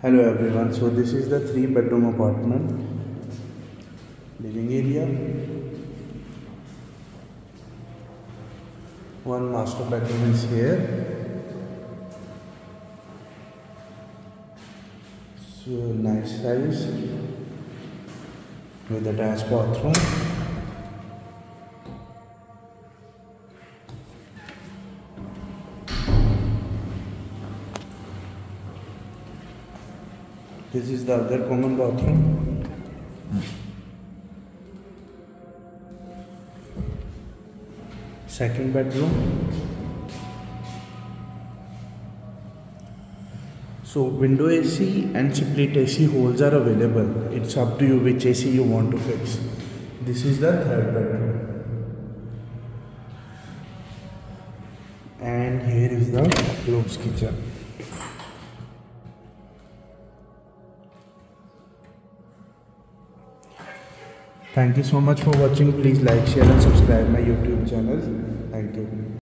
Hello everyone, so this is the 3-bedroom apartment. Living area, one master bedroom is here. So nice size with attached bathroom. This is the other common bathroom. Second bedroom. So window AC and split AC holes are available. It's up to you which AC you want to fix. This is the third bedroom. And here is the closed kitchen. Thank you so much for watching. Please like, share and subscribe my YouTube channel. Thank you.